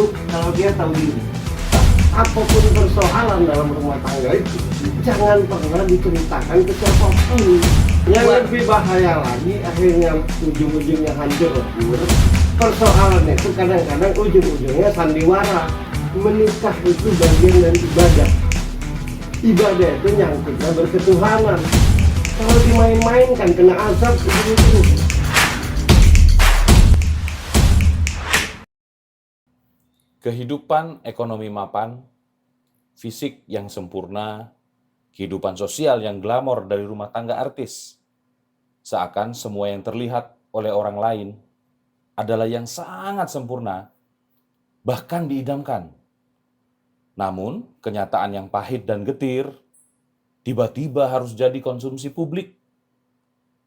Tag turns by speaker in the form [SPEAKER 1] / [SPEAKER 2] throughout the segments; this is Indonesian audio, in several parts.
[SPEAKER 1] kalau dia tahu diri. Apapun persoalan dalam rumah tangga itu, jangan pernah diceritakan ke siapapun. Yang lebih bahaya lagi, akhirnya ujung-ujungnya hancur lebur. Persoalan itu kadang-kadang ujung-ujungnya sandiwara. Menikah itu bagian dari ibadah. Ibadah itu nyangkutnya berketuhanan. Kalau dimain-mainkan kena azab itu.
[SPEAKER 2] Kehidupan ekonomi mapan, fisik yang sempurna, kehidupan sosial yang glamor dari rumah tangga artis. Seakan semua yang terlihat oleh orang lain adalah yang sangat sempurna, bahkan diidamkan. Namun, kenyataan yang pahit dan getir tiba-tiba harus jadi konsumsi publik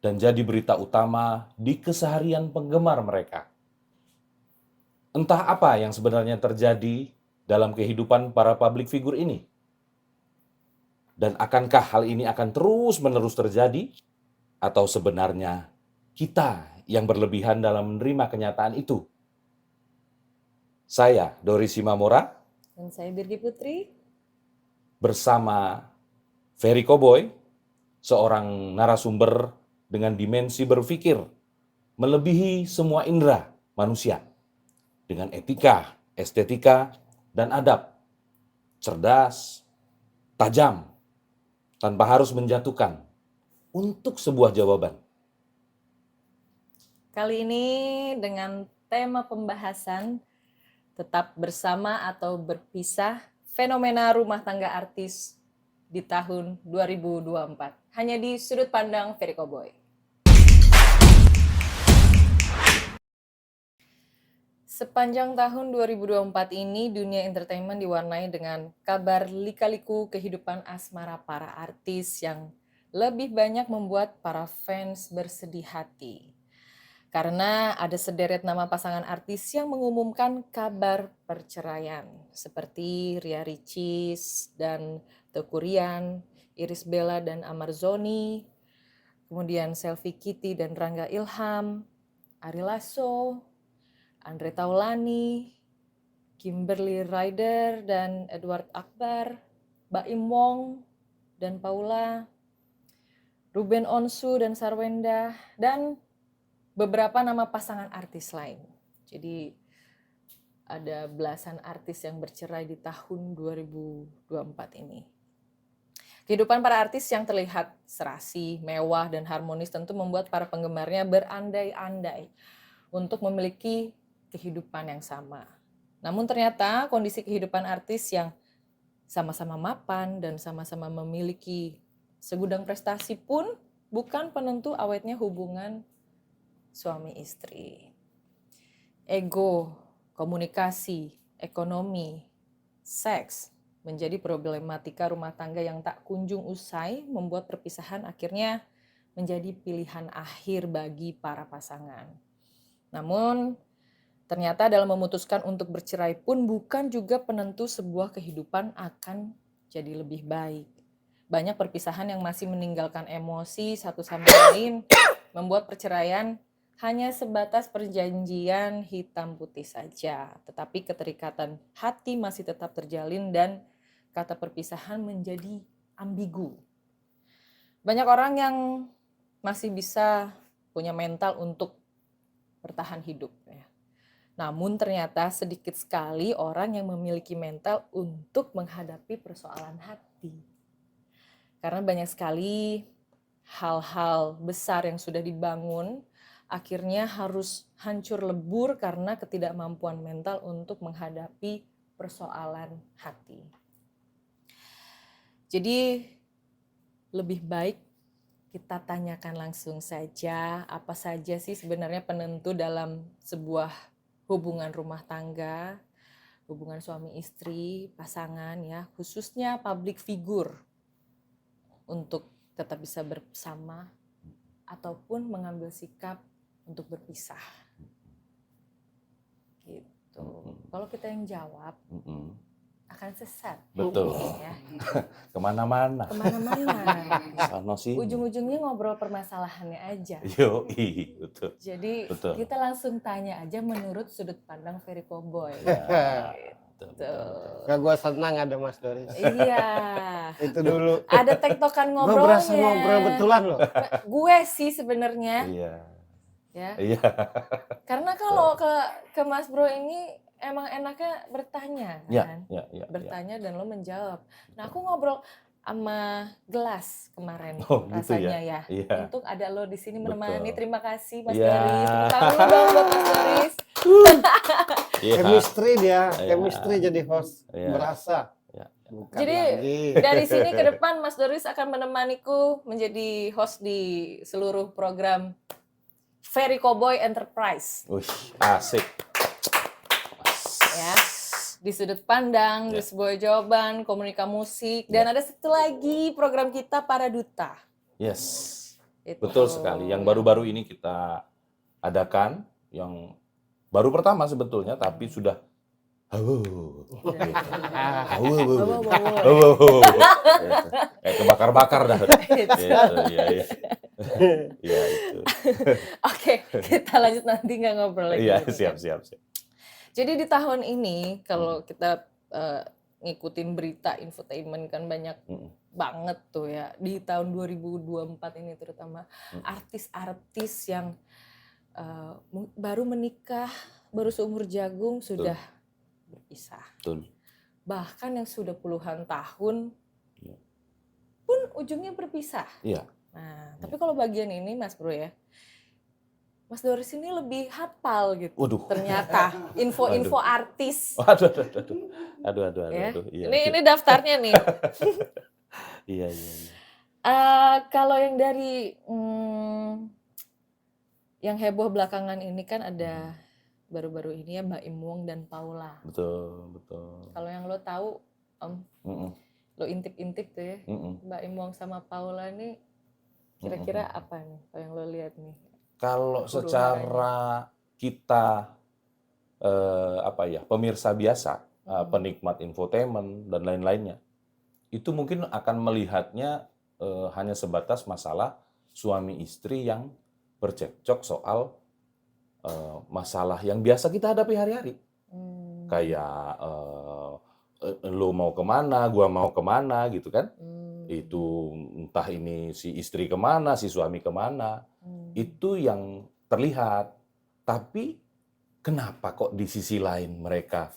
[SPEAKER 2] dan jadi berita utama di keseharian penggemar mereka. Entah apa yang sebenarnya terjadi dalam kehidupan para public figure ini. Dan akankah hal ini akan terus-menerus terjadi? Atau sebenarnya kita yang berlebihan dalam menerima kenyataan itu? Saya, Dori Simamora,
[SPEAKER 3] Dan saya Birgi Putri.
[SPEAKER 2] bersama Ferry Koboy, seorang narasumber dengan dimensi berpikir melebihi semua indera manusia, dengan etika, estetika, dan adab, cerdas, tajam, tanpa harus menjatuhkan untuk sebuah jawaban.
[SPEAKER 3] Kali ini dengan tema pembahasan tetap bersama atau berpisah fenomena rumah tangga artis di tahun 2024. Hanya di sudut pandang Ferry Koboy. Sepanjang tahun 2024 ini, dunia entertainment diwarnai dengan kabar lika-liku kehidupan asmara para artis yang lebih banyak membuat para fans bersedih hati. Karena ada sederet nama pasangan artis yang mengumumkan kabar perceraian, seperti Ria Ricis dan Teuku Ryan, Irish Bella dan Amar Zoni, kemudian Selvi Kitty dan Rangga Ilham, Ari Lasso, Andre Taulani, Kimberly Ryder dan Edward Akbar, Baim Wong dan Paula, Ruben Onsu dan Sarwenda, dan beberapa nama pasangan artis lain. Jadi ada belasan artis yang bercerai di tahun 2024 ini. Kehidupan para artis yang terlihat serasi, mewah, dan harmonis tentu membuat para penggemarnya berandai-andai untuk memiliki kehidupan yang sama. Namun ternyata kondisi kehidupan artis yang sama-sama mapan dan sama-sama memiliki segudang prestasi pun bukan penentu awetnya hubungan suami istri. Ego, komunikasi, ekonomi, seks menjadi problematika rumah tangga yang tak kunjung usai, membuat perpisahan akhirnya menjadi pilihan akhir bagi para pasangan. Namun, ternyata dalam memutuskan untuk bercerai pun bukan juga penentu sebuah kehidupan akan jadi lebih baik. Banyak perpisahan yang masih meninggalkan emosi satu sama lain, membuat perceraian hanya sebatas perjanjian hitam putih saja. Tetapi keterikatan hati masih tetap terjalin dan kata perpisahan menjadi ambigu. Banyak orang yang masih bisa punya mental untuk bertahan hidup. Namun ternyata sedikit sekali orang yang memiliki mental untuk menghadapi persoalan hati. Karena banyak sekali hal-hal besar yang sudah dibangun akhirnya harus hancur lebur karena ketidakmampuan mental untuk menghadapi persoalan hati. Jadi lebih baik kita tanyakan langsung saja apa saja sih sebenarnya penentu dalam sebuah hubungan rumah tangga, hubungan suami istri, pasangan ya, khususnya public figure untuk tetap bisa bersama ataupun mengambil sikap untuk berpisah. Gitu. Kalau kita yang jawab, akan sesat.
[SPEAKER 2] Betul.
[SPEAKER 3] Ya,
[SPEAKER 2] Kemana-mana.
[SPEAKER 3] kemana-mana.
[SPEAKER 2] Sono sih.
[SPEAKER 3] Ujung-ujungnya ngobrol permasalahannya aja.
[SPEAKER 2] Betul.
[SPEAKER 3] Jadi
[SPEAKER 2] Betul.
[SPEAKER 3] kita langsung tanya aja menurut sudut pandang Ferry Cowboy.
[SPEAKER 2] Ya, betul.
[SPEAKER 1] Gak gue senang ada Mas Doris.
[SPEAKER 3] Iya.
[SPEAKER 1] Itu dulu.
[SPEAKER 3] Ada tektokan
[SPEAKER 1] Gue berasa
[SPEAKER 3] ngobrolnya.
[SPEAKER 1] ngobrol betulan loh.
[SPEAKER 3] Gue sih sebenarnya.
[SPEAKER 2] Iya.
[SPEAKER 3] Ya.
[SPEAKER 2] Iya.
[SPEAKER 3] Karena kalau ke Mas Bro ini emang enaknya bertanya kan.
[SPEAKER 2] Ya.
[SPEAKER 3] Bertanya dan lo menjawab. Nah, aku ngobrol sama Gelas kemarin
[SPEAKER 2] Oh, gitu
[SPEAKER 3] rasanya ya.
[SPEAKER 2] Iya.
[SPEAKER 3] Untung ada lo di sini menemani.
[SPEAKER 2] Betul.
[SPEAKER 3] Terima kasih Mas
[SPEAKER 2] Iya.
[SPEAKER 3] Doris. Tepuk tangan dong buat Mas Doris.
[SPEAKER 2] Iya.
[SPEAKER 1] Chemistry dia,
[SPEAKER 2] Iya.
[SPEAKER 1] chemistry jadi host.
[SPEAKER 2] Iya.
[SPEAKER 1] Berasa.
[SPEAKER 2] Iya.
[SPEAKER 1] Bukan
[SPEAKER 3] Jadi
[SPEAKER 1] lagi.
[SPEAKER 3] dari sini ke depan Mas Doris akan menemaniku menjadi host di seluruh program Ferry Cowboy Enterprise.
[SPEAKER 2] Wih, asik.
[SPEAKER 3] Ya, di sudut pandang, di sebuah jawaban, komunika musik, dan ada satu lagi program kita Para Duta.
[SPEAKER 2] Yes.
[SPEAKER 3] Itu.
[SPEAKER 2] Betul sekali. Yang baru-baru ini kita adakan, yang baru pertama sebetulnya, tapi sudah kayak kebakar-bakar dah. Iya. Iya itu.
[SPEAKER 3] Oke, kita lanjut nanti nggak ngobrol lagi.
[SPEAKER 2] Iya,
[SPEAKER 3] gitu kan.
[SPEAKER 2] siap.
[SPEAKER 3] Jadi di tahun ini kalau kita ngikutin berita infotainment kan banyak banget tuh ya. Di tahun 2024 ini terutama artis-artis yang baru menikah, baru seumur jagung sudah berpisah.
[SPEAKER 2] Betul.
[SPEAKER 3] Bahkan yang sudah puluhan tahun
[SPEAKER 2] Iya.
[SPEAKER 3] pun ujungnya berpisah.
[SPEAKER 2] Iya.
[SPEAKER 3] Nah, tapi kalau bagian ini Mas Bro ya, Mas Doris ini lebih hafal gitu.
[SPEAKER 2] Waduh.
[SPEAKER 3] Ternyata info-info artis.
[SPEAKER 2] Aduh.
[SPEAKER 3] Ya.
[SPEAKER 2] Iya.
[SPEAKER 3] Ini daftarnya nih.
[SPEAKER 2] Iya.
[SPEAKER 3] Kalau yang dari yang heboh belakangan ini kan ada baru-baru ini ya Mbak Im Wong dan Paula.
[SPEAKER 2] Betul.
[SPEAKER 3] Kalau yang lo tahu, lo intip-intip tuh ya, Mbak Im Wong sama Paula ini kira-kira apa nih? Kalau yang lo lihat nih?
[SPEAKER 2] Kalau secara kita pemirsa biasa, penikmat infotainment dan lain-lainnya, itu mungkin akan melihatnya hanya sebatas masalah suami istri yang bercekcok soal masalah yang biasa kita hadapi hari-hari. Kayak lo mau kemana, gua mau kemana gitu kan. Itu entah ini si istri kemana, si suami kemana. Itu yang terlihat. Tapi kenapa kok di sisi lain mereka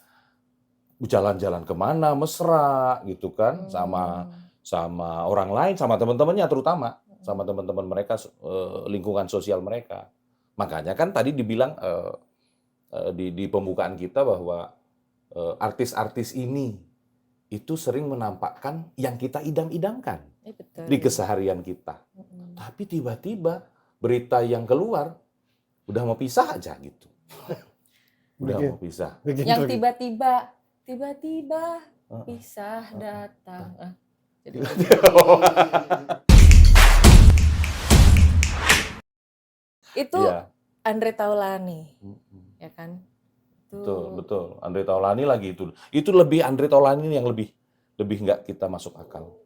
[SPEAKER 2] jalan-jalan kemana, mesra gitu kan, sama orang lain, sama teman-temannya terutama, sama teman-teman mereka, lingkungan sosial mereka. Makanya kan tadi dibilang di pembukaan kita bahwa artis-artis ini itu sering menampakkan yang kita idam-idamkan di keseharian kita. Tapi tiba-tiba berita yang keluar udah mau pisah aja gitu. Udah mau pisah.
[SPEAKER 3] Yang tiba-tiba pisah datang. Itu Andre Taulani, ya kan?
[SPEAKER 2] Betul. Andre Taulani lagi itu. Itu lebih Andre Taulani yang lebih nggak kita masuk akal.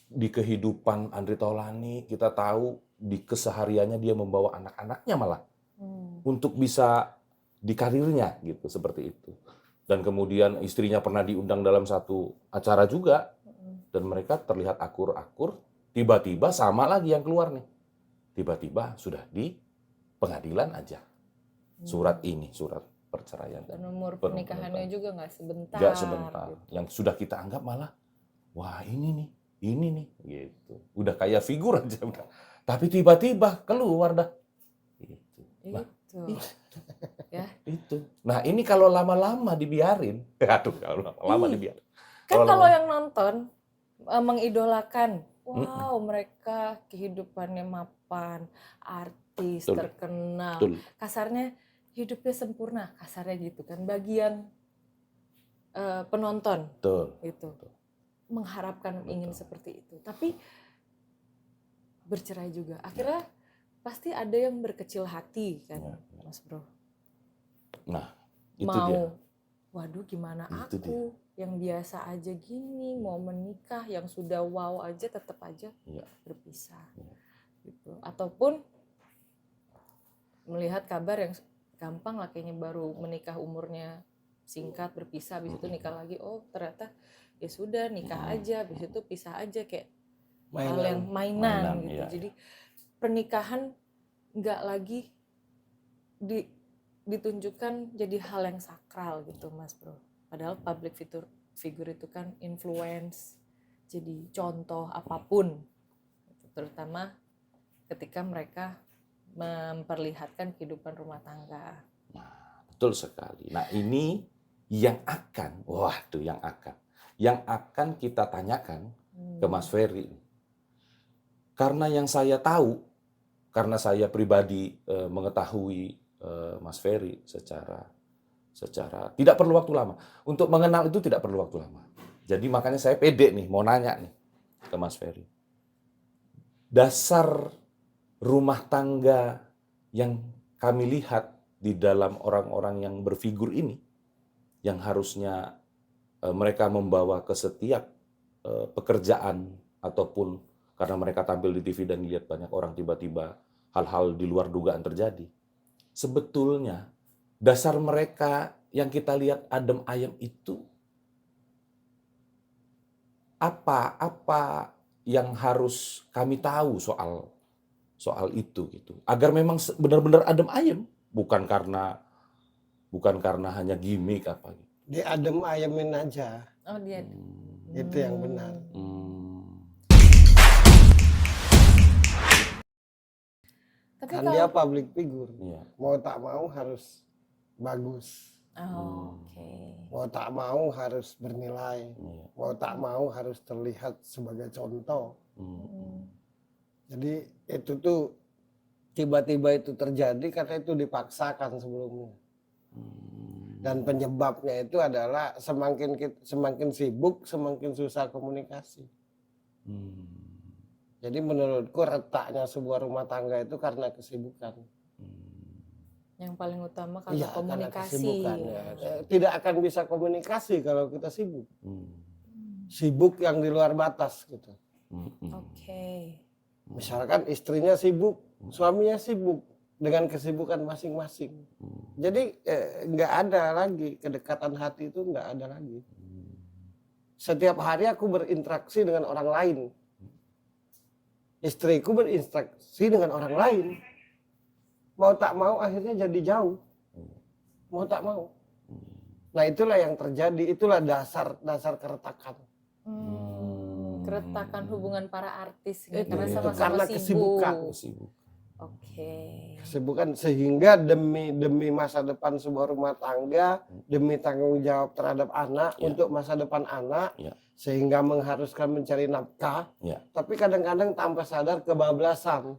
[SPEAKER 2] Di kehidupan Andre Taulani kita tahu di kesehariannya dia membawa anak-anaknya malah untuk bisa di karirnya gitu seperti itu. Dan kemudian istrinya pernah diundang dalam satu acara juga dan mereka terlihat akur-akur. Tiba-tiba sama lagi yang keluar nih. Tiba-tiba sudah di pengadilan aja. Surat perceraian.
[SPEAKER 3] Dan umur pernikahannya juga nggak sebentar.
[SPEAKER 2] Nggak sebentar.
[SPEAKER 3] Gitu.
[SPEAKER 2] Yang sudah kita anggap malah, wah ini nih, gitu. Udah kayak figur aja udah. Tapi tiba-tiba keluar dah. Gitu. Itu. Nah ini kalau lama-lama dibiarin, kalau lama dibiarin.
[SPEAKER 3] Kan kalau yang nonton mengidolakan, wow mereka kehidupannya mapan, artis, terkenal. Kasarnya hidupnya sempurna, kasarnya gitu kan. Bagian penonton itu mengharapkan ingin seperti itu, tapi bercerai juga. Akhirnya pasti ada yang berkecil hati kan, Mas Bro.
[SPEAKER 2] Nah, itu
[SPEAKER 3] mau
[SPEAKER 2] dia.
[SPEAKER 3] waduh gimana
[SPEAKER 2] Itu
[SPEAKER 3] aku yang biasa aja gini mau menikah, yang sudah wow aja tetap aja
[SPEAKER 2] Iya.
[SPEAKER 3] berpisah.
[SPEAKER 2] Iya.
[SPEAKER 3] Gitu. Ataupun melihat kabar yang gampang lah, kayaknya baru menikah umurnya singkat berpisah, habis itu nikah lagi, oh ternyata ya sudah nikah aja, habis itu pisah aja, kayak hal yang mainan gitu.
[SPEAKER 2] Iya,
[SPEAKER 3] Jadi pernikahan nggak lagi ditunjukkan jadi hal yang sakral gitu Mas Bro. Padahal public figure itu kan influence, jadi contoh apapun, terutama ketika mereka memperlihatkan kehidupan rumah tangga.
[SPEAKER 2] Betul sekali. Nah ini yang akan kita tanyakan ke Mas Ferry. Karena yang saya tahu, karena saya pribadi mengetahui Mas Ferry secara tidak perlu waktu lama. Untuk mengenal itu tidak perlu waktu lama. Jadi makanya saya pede nih, mau nanya nih ke Mas Ferry. Dasar rumah tangga yang kami lihat di dalam orang-orang yang berfigur ini, yang harusnya mereka membawa ke setiap pekerjaan ataupun karena mereka tampil di TV dan lihat banyak orang tiba-tiba hal-hal di luar dugaan terjadi. Sebetulnya dasar mereka yang kita lihat adem ayem itu apa yang harus kami tahu soal itu gitu. Agar memang benar-benar adem ayem, bukan karena hanya gimmick apa gitu.
[SPEAKER 1] Dia adem ayemin aja.
[SPEAKER 3] Oh dia.
[SPEAKER 1] Itu yang benar.
[SPEAKER 3] Tapi
[SPEAKER 1] Kan dia public figure.
[SPEAKER 2] Iya.
[SPEAKER 1] Mau tak mau harus bagus.
[SPEAKER 3] Oke.
[SPEAKER 1] Mau tak mau harus bernilai.
[SPEAKER 2] Iya.
[SPEAKER 1] Mau tak mau harus terlihat sebagai contoh. Jadi itu tuh tiba-tiba itu terjadi karena itu dipaksakan sebelumnya. Dan penyebabnya itu adalah semakin sibuk, semakin susah komunikasi. Jadi menurutku retaknya sebuah rumah tangga itu karena kesibukan.
[SPEAKER 3] Yang paling utama karena
[SPEAKER 1] Iya,
[SPEAKER 3] komunikasi.
[SPEAKER 1] karena kesibukan, ya. Tidak akan bisa komunikasi kalau kita sibuk. Sibuk yang di luar batas gitu.
[SPEAKER 3] Oke.
[SPEAKER 1] Misalkan istrinya sibuk, suaminya sibuk dengan kesibukan masing-masing. Jadi nggak ada lagi kedekatan hati, itu nggak ada lagi. Setiap hari aku berinteraksi dengan orang lain. Istriku berinteraksi dengan orang lain. Mau tak mau akhirnya jadi jauh. Mau tak mau. Nah itulah yang terjadi, itulah dasar keretakan.
[SPEAKER 3] Keretakan hubungan para artis
[SPEAKER 1] Itu,
[SPEAKER 3] karena sama-sama
[SPEAKER 1] karena kesibukan.
[SPEAKER 3] Oke.
[SPEAKER 1] Kesibukan sehingga demi masa depan sebuah rumah tangga, demi tanggung jawab terhadap anak, untuk masa depan anak, sehingga mengharuskan mencari nafkah, tapi kadang-kadang tanpa sadar kebablasan.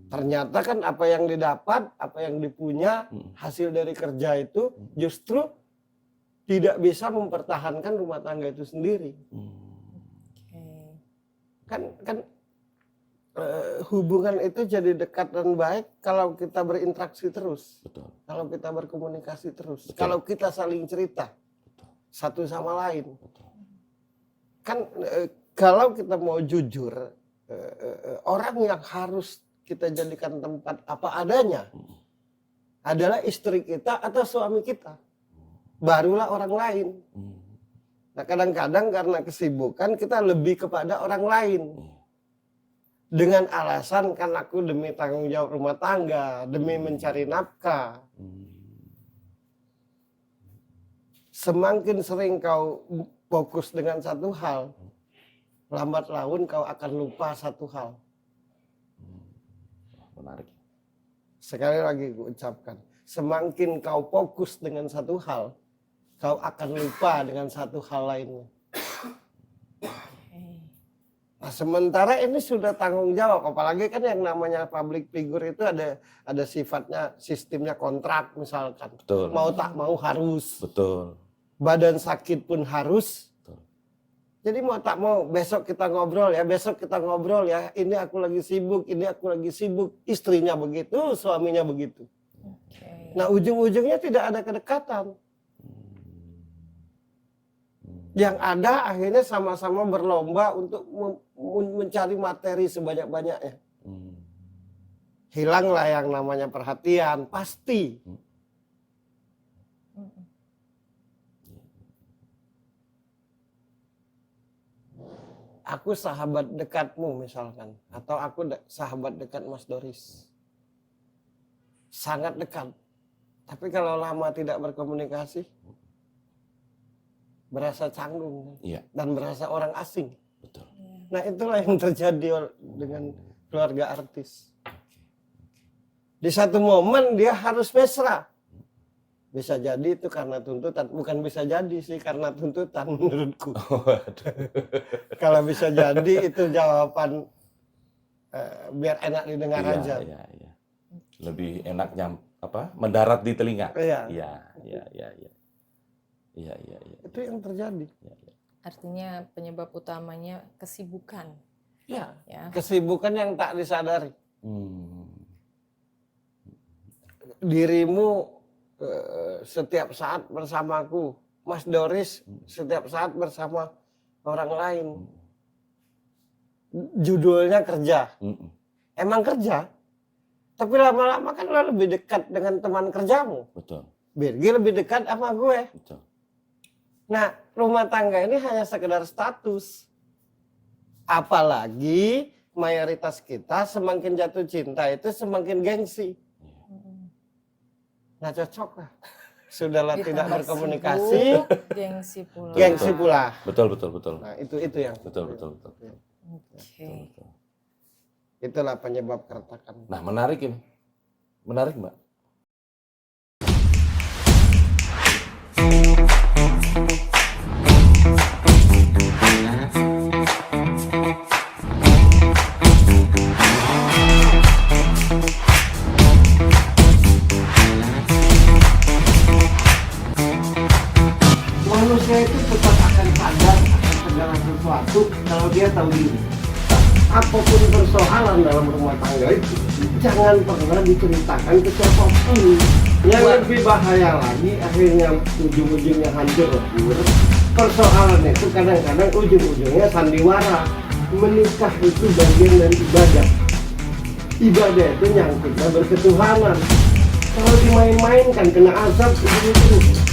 [SPEAKER 1] Ternyata kan apa yang didapat, apa yang dipunya, hasil dari kerja itu justru tidak bisa mempertahankan rumah tangga itu sendiri. Kan hubungan itu jadi dekat dan baik kalau kita berinteraksi terus.
[SPEAKER 2] Betul.
[SPEAKER 1] Kalau kita berkomunikasi terus.
[SPEAKER 2] Betul.
[SPEAKER 1] Kalau kita saling cerita.
[SPEAKER 2] Betul.
[SPEAKER 1] Satu sama lain.
[SPEAKER 2] Betul.
[SPEAKER 1] Kan kalau kita mau jujur, orang yang harus kita jadikan tempat apa adanya adalah istri kita atau suami kita. Barulah orang lain. Nah kadang-kadang karena kesibukan kita lebih kepada orang lain. Dengan alasan kan aku demi tanggung jawab rumah tangga, demi mencari nafkah. Semakin sering kau fokus dengan satu hal, lambat laun kau akan lupa satu hal.
[SPEAKER 2] Menarik.
[SPEAKER 1] Sekali lagi aku ucapkan, semakin kau fokus dengan satu hal, kau akan lupa dengan satu hal lainnya. Nah, sementara ini sudah tanggung jawab, apalagi kan yang namanya public figure itu ada sifatnya, sistemnya kontrak misalkan.
[SPEAKER 2] Betul.
[SPEAKER 1] Mau tak mau harus.
[SPEAKER 2] Betul.
[SPEAKER 1] Badan sakit pun harus.
[SPEAKER 2] Betul.
[SPEAKER 1] Jadi mau tak mau besok kita ngobrol ya, besok kita ngobrol ya. Ini aku lagi sibuk, ini aku lagi sibuk. Istrinya begitu, suaminya begitu. Nah ujung-ujungnya tidak ada kedekatan. Yang ada akhirnya sama-sama berlomba untuk mencari materi sebanyak-banyaknya. Hilanglah yang namanya perhatian, pasti. Aku sahabat dekatmu misalkan, atau aku sahabat dekat Mas Doris. Sangat dekat. Tapi kalau lama tidak berkomunikasi, berasa canggung.
[SPEAKER 2] Iya.
[SPEAKER 1] Dan berasa orang asing.
[SPEAKER 2] Betul.
[SPEAKER 1] Nah itulah yang terjadi dengan keluarga artis. Di satu momen dia harus mesra. Bisa jadi itu karena tuntutan, bukan bisa jadi sih karena tuntutan menurutku. Kalau bisa jadi itu jawaban biar enak didengar
[SPEAKER 2] Iya,
[SPEAKER 1] aja.
[SPEAKER 2] iya, iya. Lebih enak mendarat di telinga.
[SPEAKER 1] Iya.
[SPEAKER 2] Iya, iya, iya, iya. Iya, iya, iya.
[SPEAKER 1] Itu yang terjadi.
[SPEAKER 2] Iya, iya.
[SPEAKER 3] Artinya penyebab utamanya kesibukan.
[SPEAKER 1] Ya,
[SPEAKER 3] Ya.
[SPEAKER 1] kesibukan yang tak disadari. Dirimu setiap saat bersamaku, Mas Doris setiap saat bersama orang lain. Judulnya kerja. Emang kerja, tapi lama-lama kan lo lebih dekat dengan teman kerjamu.
[SPEAKER 2] Betul.
[SPEAKER 1] Birgi lebih dekat sama gue.
[SPEAKER 2] Betul.
[SPEAKER 1] Nah, rumah tangga ini hanya sekedar status. Apalagi mayoritas kita semakin jatuh cinta itu semakin gengsi. Nah cocok lah. Sudahlah tidak
[SPEAKER 3] Ditambah
[SPEAKER 1] berkomunikasi,
[SPEAKER 3] sibuk, gengsi pula.
[SPEAKER 1] gengsi pula.
[SPEAKER 2] Betul, betul, betul.
[SPEAKER 1] Nah itu yang
[SPEAKER 2] Betul, betul, betul.
[SPEAKER 3] Oke.
[SPEAKER 2] Betul.
[SPEAKER 1] itulah penyebab keretakan.
[SPEAKER 2] Nah, menarik ini. Menarik, Mbak.
[SPEAKER 1] Manusia itu tetap akan sadar akan segala sesuatu kalau dia tahu diri. Apapun persoalan dalam rumah tangga itu jangan pernah diceritakan ke siapapun. Yang lebih bahaya lagi akhirnya ujung-ujungnya hancur lebur. Persoalan itu kadang-kadang ujung-ujungnya sandiwara. Menikah itu bagian dari ibadah. Ibadah itu nyangkutnya berketuhanan. Kalau dimain-mainkan kena azab itu.